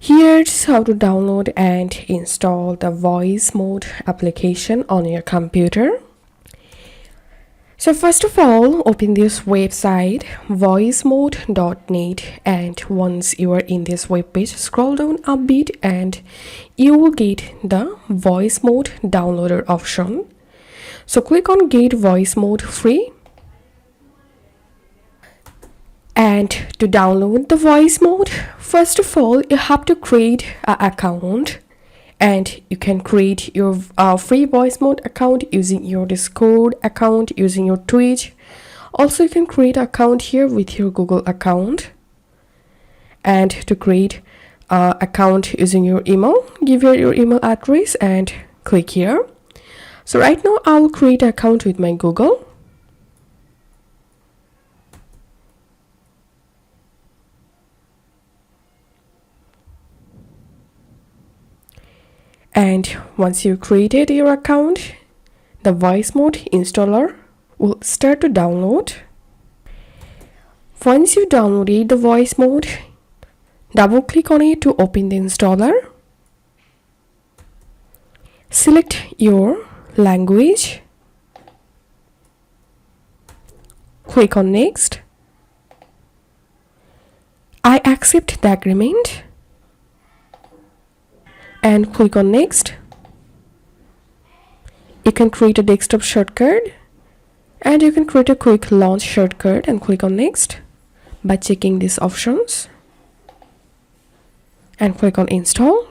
Here's how to download and install the Voicemod application on your computer. So first of all, open this website voicemod.net, and once you are in this web page, scroll down a bit and you will get the Voicemod downloader option. So click on Get Voicemod Free. And to download the Voicemod, first of all, you have to create an account, and you can create your free Voicemod account using your Discord account, using your Twitch. Also, you can create an account here with your Google account. And to create an account using your email, give your email address and click here. So right now, I will create an account with my Google. And once you created your account, the Voicemod installer will start to download. Once you downloaded the Voicemod, double click on it to open the installer. Select your language. Click on Next. I accept the agreement. And click on Next. You can create a desktop shortcut, and you can create a quick launch shortcut and click on Next by checking these options and click on Install.